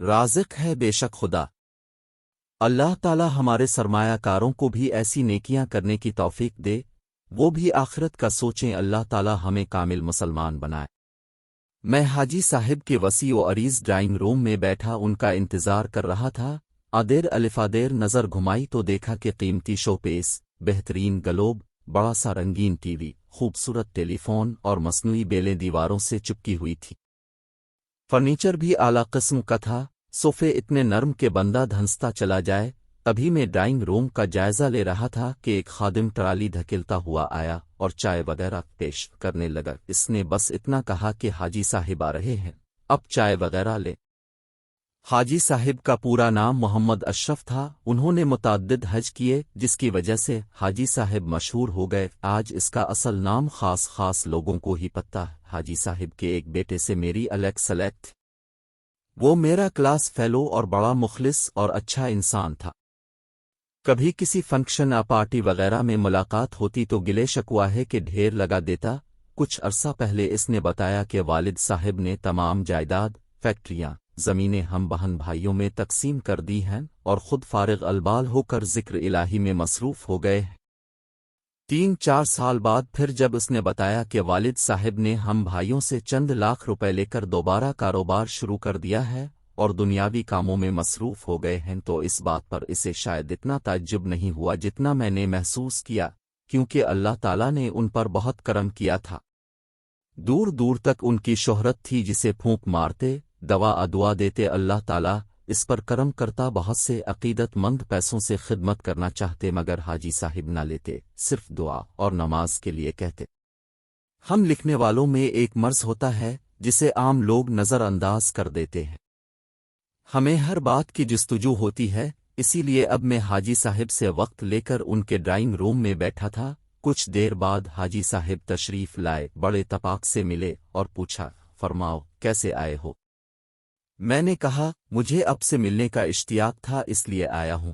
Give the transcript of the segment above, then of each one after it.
رازق ہے بے شک خدا۔ اللہ تعالی ہمارے سرمایہ کاروں کو بھی ایسی نیکیاں کرنے کی توفیق دے، وہ بھی آخرت کا سوچیں۔ اللہ تعالی ہمیں کامل مسلمان بنائے۔ میں حاجی صاحب کے وسیع و عریض ڈرائنگ روم میں بیٹھا ان کا انتظار کر رہا تھا۔ آدیر الفادیر نظر گھمائی تو دیکھا کہ قیمتی شو پیس، بہترین گلوب، بڑا سا رنگین ٹی وی، خوبصورت ٹیلی فون اور مصنوعی بیلیں دیواروں سے چپکی ہوئی تھی۔ فرنیچر بھی اعلیٰ قسم کا تھا، صوفے اتنے نرم کہ بندہ دھنستا چلا جائے۔ ابھی میں ڈرائنگ روم کا جائزہ لے رہا تھا کہ ایک خادم ٹرالی دھکیلتا ہوا آیا اور چائے وغیرہ پیش کرنے لگا۔ اس نے بس اتنا کہا کہ حاجی صاحب آ رہے ہیں، اب چائے وغیرہ لے۔ حاجی صاحب کا پورا نام محمد اشرف تھا۔ انہوں نے متعدد حج کیے، جس کی وجہ سے حاجی صاحب مشہور ہو گئے۔ آج اس کا اصل نام خاص لوگوں کو ہی پتہ ہے۔ حاجی صاحب کے ایک بیٹے سے میری سلیکٹ، وہ میرا کلاس فیلو اور بڑا مخلص اور اچھا انسان تھا۔ کبھی کسی فنکشن یا پارٹی وغیرہ میں ملاقات ہوتی تو گلے شکواہے کے ڈھیر لگا دیتا۔ کچھ عرصہ پہلے اس نے بتایا کہ والد صاحب نے تمام جائیداد، فیکٹریاں، زمینیں ہم بہن بھائیوں میں تقسیم کر دی ہیں اور خود فارغ البال ہو کر ذکر الہی میں مصروف ہو گئے ہیں۔ 3-4 سال بعد پھر جب اس نے بتایا کہ والد صاحب نے ہم بھائیوں سے چند لاکھ روپے لے کر دوبارہ کاروبار شروع کر دیا ہے اور دنیاوی کاموں میں مصروف ہو گئے ہیں، تو اس بات پر اسے شاید اتنا تعجب نہیں ہوا جتنا میں نے محسوس کیا، کیونکہ اللہ تعالیٰ نے ان پر بہت کرم کیا تھا۔ دور دور تک ان کی شہرت تھی، جسے پھونک مارتے، دعا دیتے۔ اللہ تعالیٰ اس پر کرم کرتا۔ بہت سے عقیدت مند پیسوں سے خدمت کرنا چاہتے مگر حاجی صاحب نہ لیتے، صرف دعا اور نماز کے لیے کہتے۔ ہم لکھنے والوں میں ایک مرض ہوتا ہے جسے عام لوگ نظر انداز کر دیتے ہیں۔ ہمیں ہر بات کی جستجو ہوتی ہے، اسی لیے اب میں حاجی صاحب سے وقت لے کر ان کے ڈرائنگ روم میں بیٹھا تھا۔ کچھ دیر بعد حاجی صاحب تشریف لائے، بڑے اتفاق سے ملے اور پوچھا، فرماؤ کیسے آئے ہو؟ میں نے کہا، مجھے اب سے ملنے کا اشتیاق تھا اس لیے آیا ہوں۔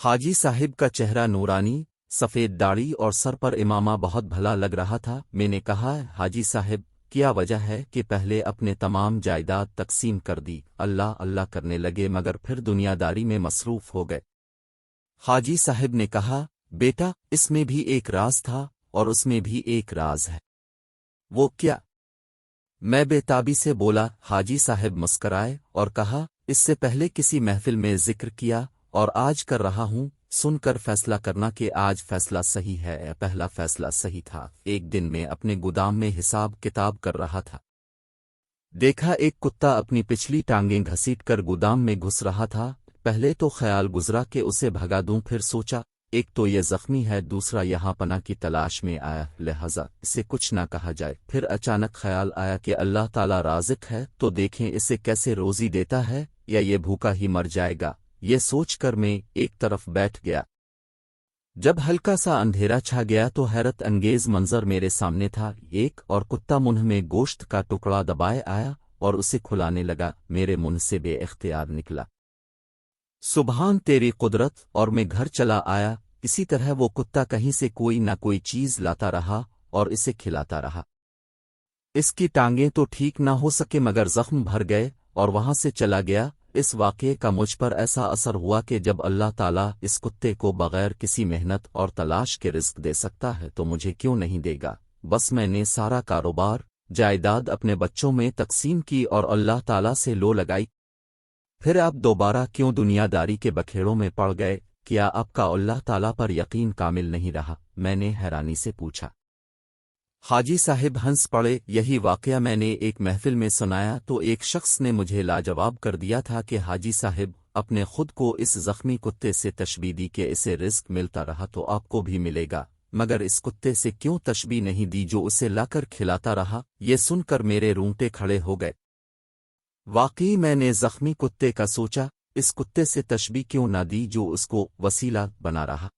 حاجی صاحب کا چہرہ نورانی، سفید داڑھی اور سر پر امامہ بہت بھلا لگ رہا تھا۔ میں نے کہا، حاجی صاحب کیا وجہ ہے کہ پہلے اپنے تمام جائیداد تقسیم کر دی، اللہ کرنے لگے مگر پھر دنیا داری میں مصروف ہو گئے؟ حاجی صاحب نے کہا، بیٹا اس میں بھی ایک راز تھا اور اس میں بھی ایک راز ہے۔ وہ کیا؟ میں بے تابی سے بولا۔ حاجی صاحب مسکرائے اور کہا، اس سے پہلے کسی محفل میں ذکر کیا اور آج کر رہا ہوں، سن کر فیصلہ کرنا کہ آج فیصلہ صحیح ہے یا پہلا فیصلہ صحیح تھا۔ ایک دن میں اپنے گودام میں حساب کتاب کر رہا تھا، دیکھا ایک کتا اپنی پچھلی ٹانگیں گھسیٹ کر گودام میں گھس رہا تھا۔ پہلے تو خیال گزرا کہ اسے بھگا دوں، پھر سوچا ایک تو یہ زخمی ہے، دوسرا یہاں پناہ کی تلاش میں آیا، لہذا اسے کچھ نہ کہا جائے۔ پھر اچانک خیال آیا کہ اللہ تعالی رازق ہے تو دیکھیں اسے کیسے روزی دیتا ہے، یا یہ بھوکا ہی مر جائے گا۔ یہ سوچ کر میں ایک طرف بیٹھ گیا۔ جب ہلکا سا اندھیرا چھا گیا تو حیرت انگیز منظر میرے سامنے تھا۔ ایک اور کتا منہ میں گوشت کا ٹکڑا دبائے آیا اور اسے کھلانے لگا، میرے منہ سے بے اختیار نکلا، سبحان تیری قدرت، اور میں گھر چلا آیا۔ اسی طرح وہ کتا کہیں سے کوئی نہ کوئی چیز لاتا رہا اور اسے کھلاتا رہا۔ اس کی ٹانگیں تو ٹھیک نہ ہو سکے مگر زخم بھر گئے اور وہاں سے چلا گیا۔ اس واقعے کا مجھ پر ایسا اثر ہوا کہ جب اللہ تعالیٰ اس کتے کو بغیر کسی محنت اور تلاش کے رزق دے سکتا ہے تو مجھے کیوں نہیں دے گا؟ بس میں نے سارا کاروبار، جائیداد اپنے بچوں میں تقسیم کی اور اللہ تعالیٰ سے لو لگائی۔ پھر آپ دوبارہ کیوں دنیا داری کے بکھیڑوں میں پڑ گئے؟ کیا آپ کا اللہ تعالیٰ پر یقین کامل نہیں رہا؟ میں نے حیرانی سے پوچھا۔ حاجی صاحب ہنس پڑے۔ یہی واقعہ میں نے ایک محفل میں سنایا تو ایک شخص نے مجھے لاجواب کر دیا تھا کہ حاجی صاحب اپنے خود کو اس زخمی کتے سے تشبیہ دی کہ اسے رزق ملتا رہا تو آپ کو بھی ملے گا، مگر اس کتے سے کیوں تشبیہ نہیں دی جو اسے لا کر کھلاتا رہا؟ یہ سن کر میرے رونگٹے کھڑے ہو گئے۔ واقعی میں نے زخمی کتے کا سوچا، اس کتے سے تشبیہ کیوں نہ دی جو اس کو وسیلہ بنا رہا؟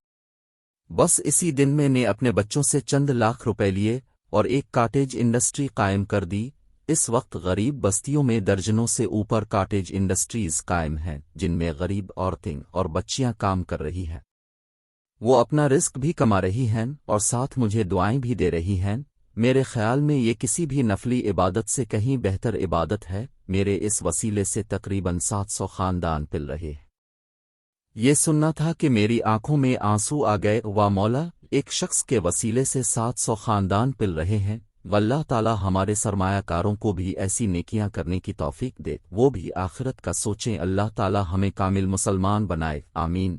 بس اسی دن میں نے اپنے بچوں سے چند لاکھ روپے لیے اور ایک کاٹیج انڈسٹری قائم کر دی۔ اس وقت غریب بستیوں میں درجنوں سے اوپر کاٹیج انڈسٹریز قائم ہیں جن میں غریب عورتیں اور بچیاں کام کر رہی ہیں۔ وہ اپنا رزق بھی کما رہی ہیں اور ساتھ مجھے دعائیں بھی دے رہی ہیں۔ میرے خیال میں یہ کسی بھی نفلی عبادت سے کہیں بہتر عبادت ہے۔ میرے اس وسیلے سے تقریباً 700 خاندان پل رہے ہیں۔ یہ سننا تھا کہ میری آنکھوں میں آنسو آ گئے، وا مولا، ایک شخص کے وسیلے سے 700 خاندان پل رہے ہیں۔ واللہ تعالی ہمارے سرمایہ کاروں کو بھی ایسی نیکیاں کرنے کی توفیق دے، وہ بھی آخرت کا سوچیں۔ اللہ تعالی ہمیں کامل مسلمان بنائے، آمین۔